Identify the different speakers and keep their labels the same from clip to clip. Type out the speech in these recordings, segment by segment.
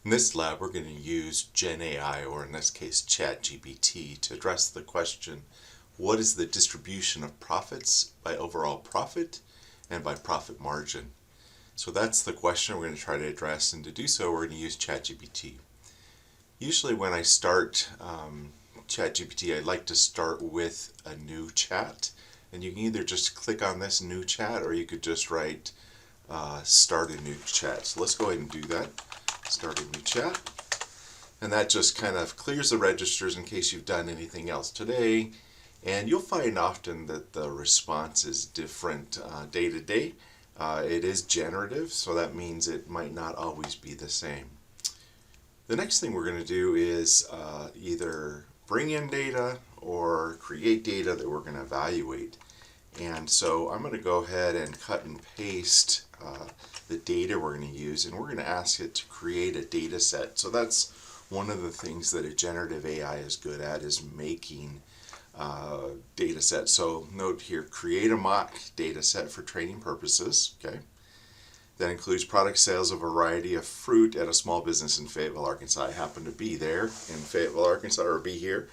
Speaker 1: In this lab, we're going to use GenAI, or in this case, ChatGPT, to address the question, what is the distribution of profits by overall profit and by profit margin? So that's the question we're going to try to address, and to do so, we're going to use ChatGPT. Usually when I start ChatGPT, I like to start with a new chat, and you can either just click on this new chat, or you could just write start a new chat. So let's go ahead and do that. Start a new chat, and that just kind of clears the registers in case you've done anything else today. And you'll find often that the response is different day to day. It is generative, so that means it might not always be the same. The next thing we're going to do is either bring in data or create data that we're going to evaluate. And so I'm going to go ahead and cut and paste the data we're going to use, and we're going to ask it to create a data set. So that's one of the things that a generative AI is good at, is making data sets. So note here, create a mock data set for training purposes. Okay, that includes product sales of a variety of fruit at a small business in Fayetteville, Arkansas. I happen to be there in Fayetteville, Arkansas, or be here,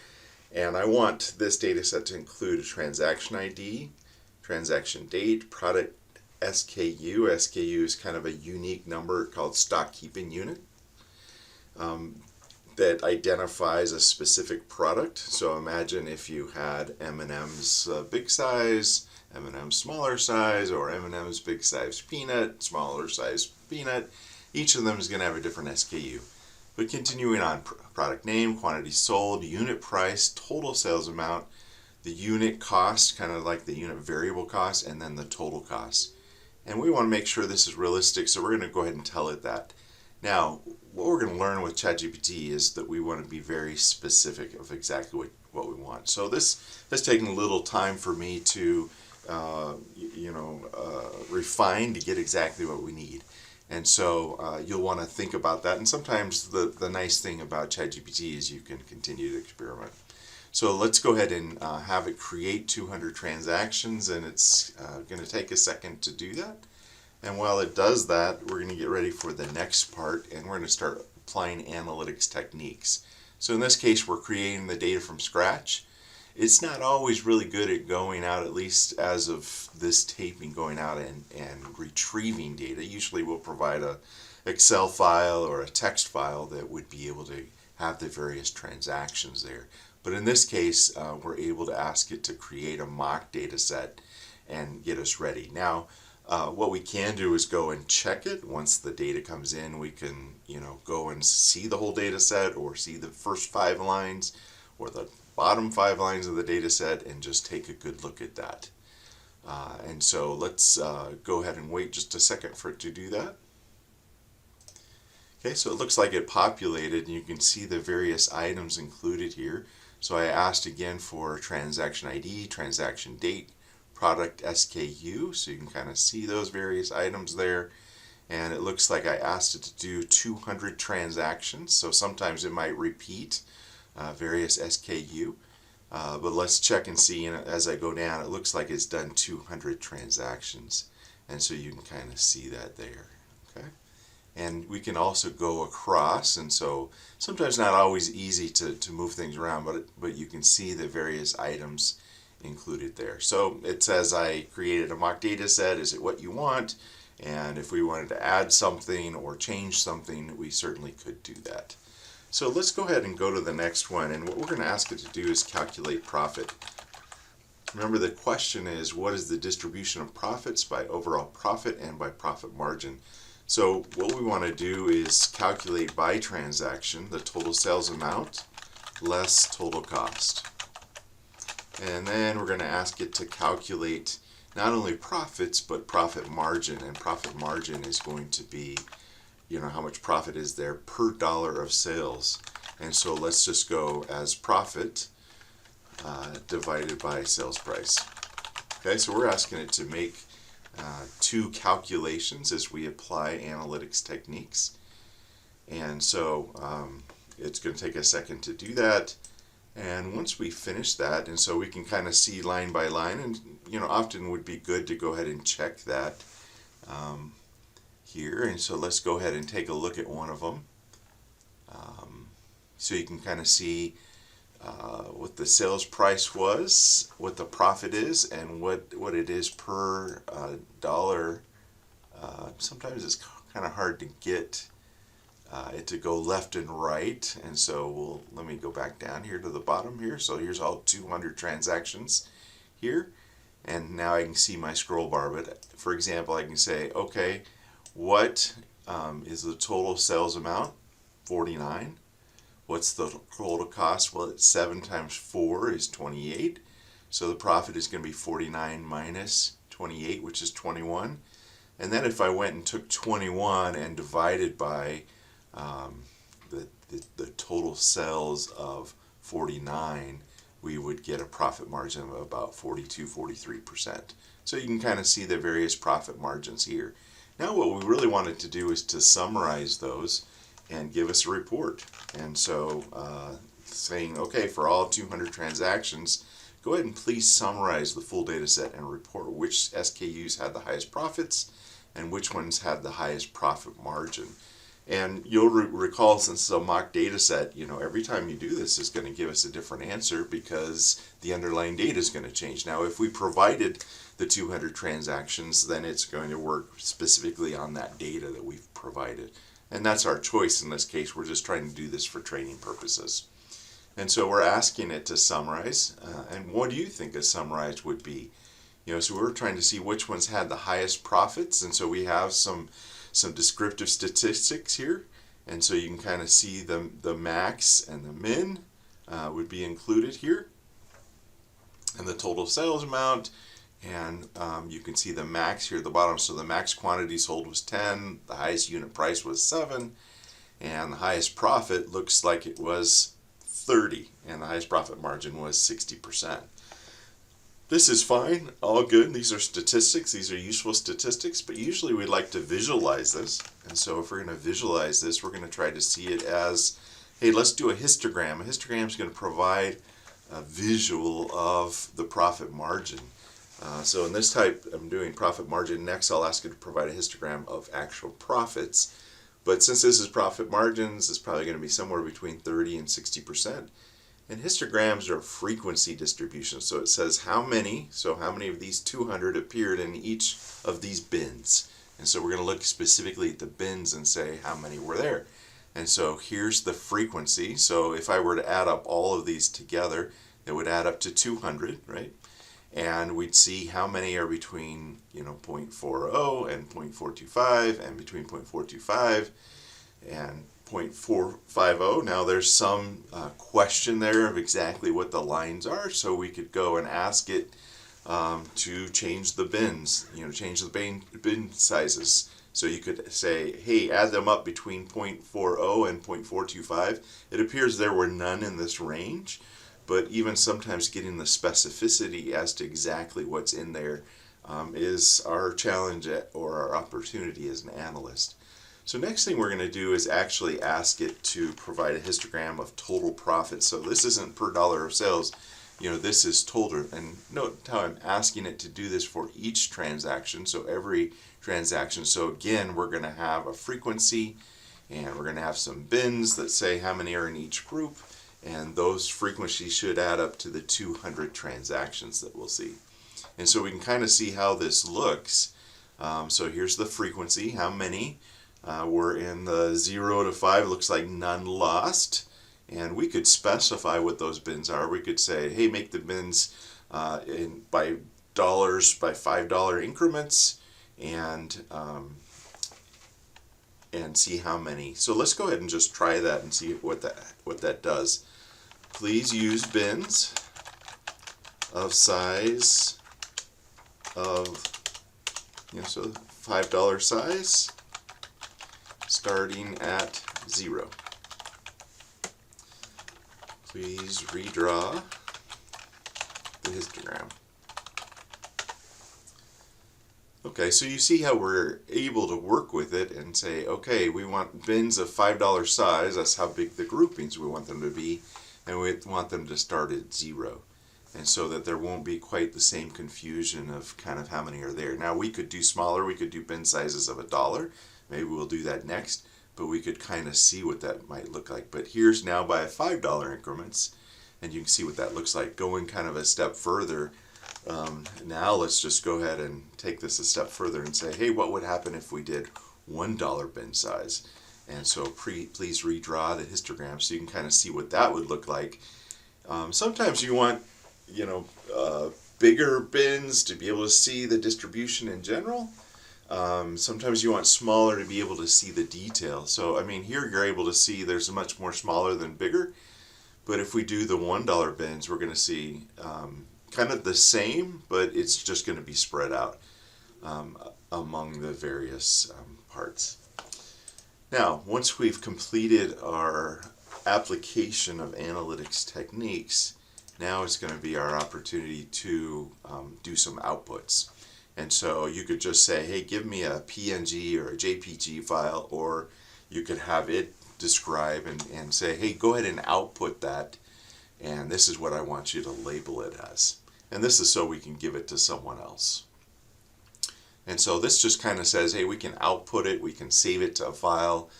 Speaker 1: and I want this data set to include a transaction ID, transaction date, product SKU. SKU is kind of a unique number called stock keeping unit that identifies a specific product. So imagine if you had M&M's big size, M&M's smaller size, or M&M's big size peanut, smaller size peanut. Each of them is going to have a different SKU. But continuing on, product name, quantity sold, unit price, total sales amount, the unit cost, kind of like the unit variable cost, and then the total cost. And we want to make sure this is realistic, so we're going to go ahead and tell it that. Now, what we're going to learn with ChatGPT is that we want to be very specific of exactly what we want. So this has taken a little time for me to, refine to get exactly what we need. And so you'll want to think about that. And sometimes the nice thing about ChatGPT is you can continue to experiment. So let's go ahead and have it create 200 transactions, and it's going to take a second to do that. And while it does that, we're going to get ready for the next part, and we're going to start applying analytics techniques. So in this case, we're creating the data from scratch. It's not always really good at going out, at least as of this taping, going out and retrieving data. Usually we'll provide a Excel file or a text file that would be able to have the various transactions there. But in this case, we're able to ask it to create a mock data set and get us ready. Now, what we can do is go and check it. Once the data comes in, we can go and see the whole data set, or see the first 5 lines or the bottom 5 lines of the data set, and just take a good look at that. And so let's go ahead and wait just a second for it to do that. Okay, so it looks like it populated, and you can see the various items included here. So I asked again for transaction ID, transaction date, product SKU, so you can kind of see those various items there. And it looks like I asked it to do 200 transactions, so sometimes it might repeat various SKU. But let's check and see, and as I go down, it looks like it's done 200 transactions. And so you can kind of see that there. Okay. And we can also go across, and so sometimes not always easy to move things around, but you can see the various items included there. So it says I created a mock data set. Is it what you want? And if we wanted to add something or change something, we certainly could do that. So let's go ahead and go to the next one, and what we're going to ask it to do is calculate profit. Remember, the question is, what is the distribution of profits by overall profit and by profit margin? So what we want to do is calculate by transaction the total sales amount less total cost. And then we're going to ask it to calculate not only profits, but profit margin. And profit margin is going to be, how much profit is there per dollar of sales. And so let's just go as profit divided by sales price. Okay, so we're asking it to make 2 calculations as we apply analytics techniques. And so it's going to take a second to do that. And once we finish that, and so we can kind of see line by line, and often would be good to go ahead and check that here. And so let's go ahead and take a look at one of them. So you can kind of see what the sales price was, what the profit is, and what it is per dollar. Sometimes it's kind of hard to get it to go left and right, and so let me go back down here to the bottom here. So here's all 200 transactions here, and now I can see my scroll bar. But for example, I can say, okay, what is the total sales amount? 49. What's the total cost? Well, it's 7 times 4 is 28. So the profit is going to be 49 minus 28, which is 21. And then if I went and took 21 and divided by the total sales of 49, we would get a profit margin of about 42-43%. So you can kind of see the various profit margins here. Now what we really wanted to do is to summarize those and give us a report. And so saying, okay, for all 200 transactions, go ahead and please summarize the full data set and report which SKUs had the highest profits and which ones had the highest profit margin. And you'll recall, since it's a mock data set, every time you do this is going to give us a different answer because the underlying data is going to change. Now, if we provided the 200 transactions, then it's going to work specifically on that data that we've provided. And that's our choice in this case. We're just trying to do this for training purposes. And so we're asking it to summarize. And what do you think a summarized would be? So we're trying to see which ones had the highest profits. And so we have some descriptive statistics here, and so you can kind of see the max and the min would be included here, and the total sales amount, and you can see the max here at the bottom. So the max quantity sold was 10, the highest unit price was 7, and the highest profit looks like it was 30, and the highest profit margin was 60%. This is fine, all good. These are statistics, these are useful statistics, but usually we'd like to visualize this. And so if we're going to visualize this, we're going to try to see it as, hey, let's do a histogram. A histogram is going to provide a visual of the profit margin. So in this type, I'm doing profit margin. Next, I'll ask it to provide a histogram of actual profits. But since this is profit margins, it's probably going to be somewhere between 30 and 60%. And histograms are frequency distributions. So it says how many of these 200 appeared in each of these bins. And so we're going to look specifically at the bins and say how many were there. And so here's the frequency. So if I were to add up all of these together, it would add up to 200, right? And we'd see how many are between 0.40 and 0.425, and between 0.425 and 0.450. Now there's some question there of exactly what the lines are, so we could go and ask it to change the bins, change the bin sizes. So you could say, hey, add them up between 0.40 and 0.425. It appears there were none in this range, but even sometimes getting the specificity as to exactly what's in there is our challenge or our opportunity as an analyst. So next thing we're going to do is actually ask it to provide a histogram of total profit. So this isn't per dollar of sales, this is total. And note how I'm asking it to do this for each transaction, so every transaction. So again, we're going to have a frequency, and we're going to have some bins that say how many are in each group, and those frequencies should add up to the 200 transactions that we'll see. And so we can kind of see how this looks. So here's the frequency, how many. We're in the 0 to 5, looks like none lost. And we could specify what those bins are. We could say, hey, make the bins by dollars, by $5 increments, and see how many. So let's go ahead and just try that and see what that does. Please use bins of size of, so $5 size, starting at 0. Please redraw the histogram. Okay, so you see how we're able to work with it and say, okay, we want bins of $5 size, that's how big the groupings we want them to be, and we want them to start at 0. And so that there won't be quite the same confusion of kind of how many are there. Now we could do smaller, we could do bin sizes of $1. Maybe we'll do that next. but we could kind of see what that might look like. But here's now by $5 increments, and you can see what that looks like. Going kind of a step further, now let's just go ahead and take this a step further and say, hey, what would happen if we did $1 bin size? And so please redraw the histogram so you can kind of see what that would look like. Sometimes you want, bigger bins to be able to see the distribution in general. Sometimes you want smaller to be able to see the detail. So, I mean, here you're able to see there's much more smaller than bigger. But if we do the $1 bins, we're going to see kind of the same, but it's just going to be spread out among the various parts. Now, once we've completed our application of analytics techniques, now it's going to be our opportunity to do some outputs. And so you could just say, hey, give me a PNG or a JPG file, or you could have it describe and say, hey, go ahead and output that, and this is what I want you to label it as. And this is so we can give it to someone else. And so this just kind of says, hey, we can output it, we can save it to a file,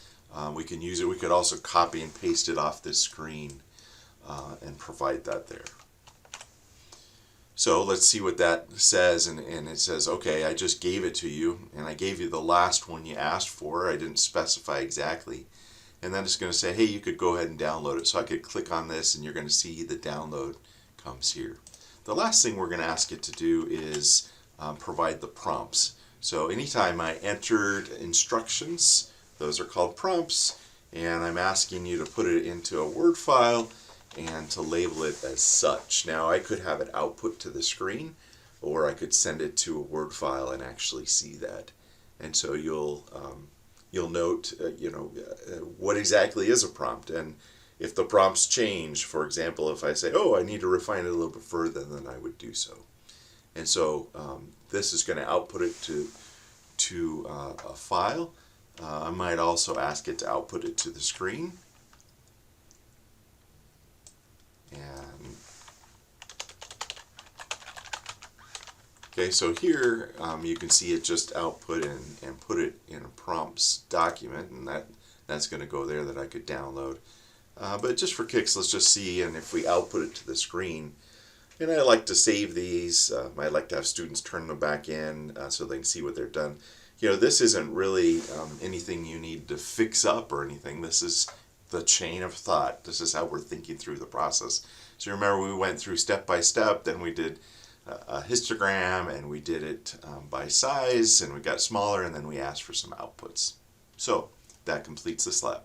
Speaker 1: we can use it, we could also copy and paste it off this screen and provide that there. So let's see what that says, and it says, okay, I just gave it to you, and I gave you the last one you asked for. I didn't specify exactly. And then it's going to say, hey, you could go ahead and download it. So I could click on this, and you're going to see the download comes here. The last thing we're going to ask it to do is provide the prompts. So anytime I entered instructions, those are called prompts, and I'm asking you to put it into a Word file and to label it as such. Now I could have it output to the screen, or I could send it to a Word file and actually see that. And so you'll note what exactly is a prompt, and if the prompts change, for example, if I say, oh, I need to refine it a little bit further, then I would do so. And so this is going to output it to a file. I might also ask it to output it to the screen. And okay, so here you can see it just output and put it in a prompts document, and that's going to go there that I could download. But just for kicks, let's just see, and if we output it to the screen, and I like to save these. I like to have students turn them back in so they can see what they've done. This isn't really anything you need to fix up or anything. This is the chain of thought. This is how we're thinking through the process. So remember, we went through step by step, then we did a histogram, and we did it by size, and we got smaller, and then we asked for some outputs. So that completes this lab.